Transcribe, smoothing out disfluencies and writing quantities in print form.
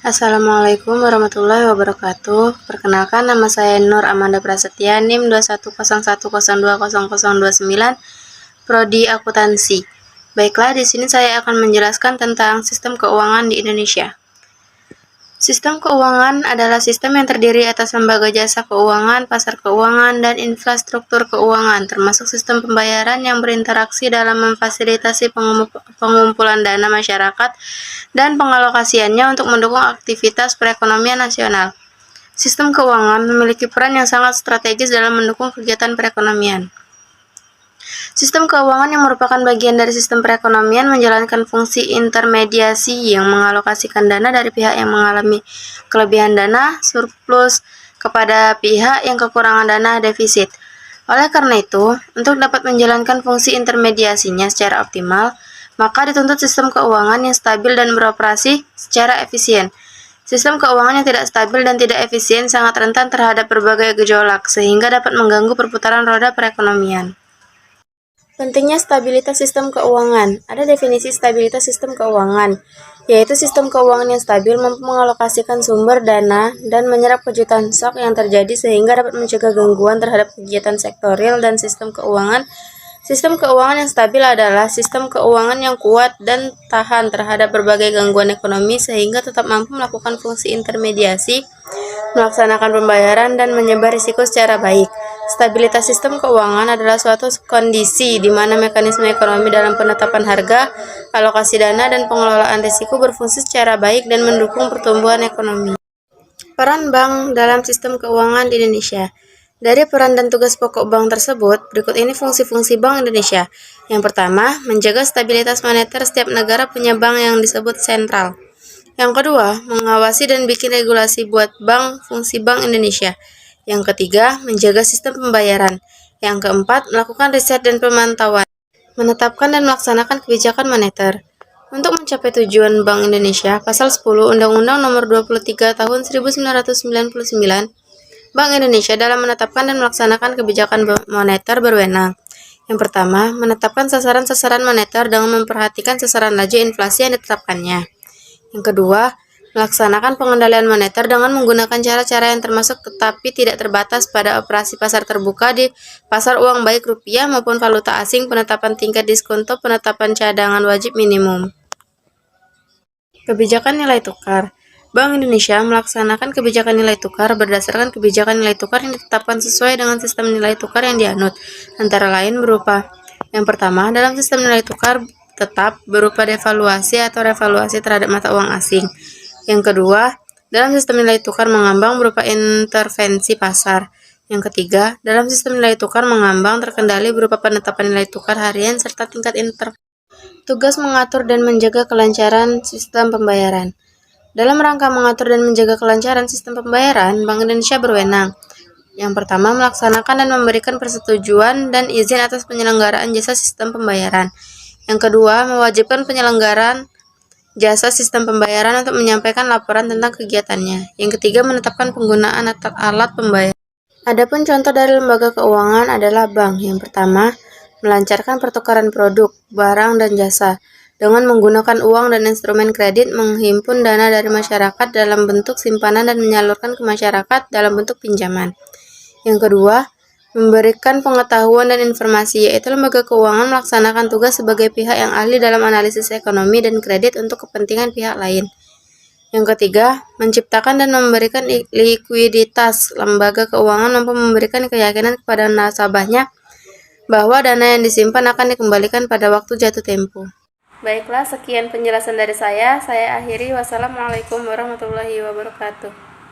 Assalamualaikum warahmatullahi wabarakatuh. Perkenalkan, nama saya Nur Amanda Prasetya, NIM 21010200029, Prodi Akuntansi. Baiklah, di sini saya akan menjelaskan tentang sistem keuangan di Indonesia. Sistem keuangan adalah sistem yang terdiri atas lembaga jasa keuangan, pasar keuangan, dan infrastruktur keuangan, termasuk sistem pembayaran yang berinteraksi dalam memfasilitasi pengumpulan dana masyarakat dan pengalokasiannya untuk mendukung aktivitas perekonomian nasional. Sistem keuangan memiliki peran yang sangat strategis dalam mendukung kegiatan perekonomian. Sistem keuangan yang merupakan bagian dari sistem perekonomian menjalankan fungsi intermediasi yang mengalokasikan dana dari pihak yang mengalami kelebihan dana surplus kepada pihak yang kekurangan dana defisit. Oleh karena itu, untuk dapat menjalankan fungsi intermediasinya secara optimal, maka dituntut sistem keuangan yang stabil dan beroperasi secara efisien. Sistem keuangan yang tidak stabil dan tidak efisien sangat rentan terhadap berbagai gejolak, sehingga dapat mengganggu perputaran roda perekonomian. Pentingnya stabilitas sistem keuangan. Ada definisi stabilitas sistem keuangan, yaitu sistem keuangan yang stabil mampu mengalokasikan sumber dana dan menyerap kejutan shock yang terjadi sehingga dapat mencegah gangguan terhadap kegiatan sektorial dan sistem keuangan. Sistem keuangan yang stabil adalah sistem keuangan yang kuat dan tahan terhadap berbagai gangguan ekonomi sehingga tetap mampu melakukan fungsi intermediasi, melaksanakan pembayaran, dan menyebar risiko secara baik. Stabilitas sistem keuangan adalah suatu kondisi di mana mekanisme ekonomi dalam penetapan harga, alokasi dana, dan pengelolaan risiko berfungsi secara baik dan mendukung pertumbuhan ekonomi. Peran bank dalam sistem keuangan di Indonesia. Dari peran dan tugas pokok bank tersebut, berikut ini fungsi-fungsi Bank Indonesia. Yang pertama, menjaga stabilitas moneter. Setiap negara punya bank yang disebut sentral. Yang kedua, mengawasi dan bikin regulasi buat bank, fungsi Bank Indonesia. Yang ketiga, menjaga sistem pembayaran. Yang keempat, melakukan riset dan pemantauan. Menetapkan dan melaksanakan kebijakan moneter. Untuk mencapai tujuan Bank Indonesia, Pasal 10 Undang-Undang Nomor 23 Tahun 1999, Bank Indonesia dalam menetapkan dan melaksanakan kebijakan moneter berwenang. Yang pertama, menetapkan sasaran-sasaran moneter dengan memperhatikan sasaran laju inflasi yang ditetapkannya. Yang kedua, melaksanakan pengendalian moneter dengan menggunakan cara-cara yang termasuk tetapi tidak terbatas pada operasi pasar terbuka di pasar uang baik rupiah maupun valuta asing, penetapan tingkat diskonto, penetapan cadangan wajib minimum. Kebijakan nilai tukar. Bank Indonesia melaksanakan kebijakan nilai tukar berdasarkan kebijakan nilai tukar yang ditetapkan sesuai dengan sistem nilai tukar yang dianut, antara lain berupa: yang pertama, dalam sistem nilai tukar tetap berupa devaluasi atau revaluasi terhadap mata uang asing. Yang kedua, dalam sistem nilai tukar mengambang berupa intervensi pasar. Yang ketiga, dalam sistem nilai tukar mengambang terkendali berupa penetapan nilai tukar harian serta tingkat intervensi. Tugas mengatur dan menjaga kelancaran sistem pembayaran. Dalam rangka mengatur dan menjaga kelancaran sistem pembayaran, Bank Indonesia berwenang. Yang pertama, melaksanakan dan memberikan persetujuan dan izin atas penyelenggaraan jasa sistem pembayaran. Yang kedua, mewajibkan penyelenggaraan jasa sistem pembayaran untuk menyampaikan laporan tentang kegiatannya. Yang ketiga, menetapkan penggunaan alat pembayaran. Adapun contoh dari lembaga keuangan adalah bank. Yang pertama, melancarkan pertukaran produk, barang, dan jasa dengan menggunakan uang dan instrumen kredit, menghimpun dana dari masyarakat dalam bentuk simpanan dan menyalurkan ke masyarakat dalam bentuk pinjaman. Yang kedua, memberikan pengetahuan dan informasi, yaitu lembaga keuangan melaksanakan tugas sebagai pihak yang ahli dalam analisis ekonomi dan kredit untuk kepentingan pihak lain. Yang ketiga, menciptakan dan memberikan likuiditas. Lembaga keuangan mampu memberikan keyakinan kepada nasabahnya bahwa dana yang disimpan akan dikembalikan pada waktu jatuh tempo. Baiklah, sekian penjelasan dari saya. Saya akhiri. Wassalamualaikum warahmatullahi wabarakatuh.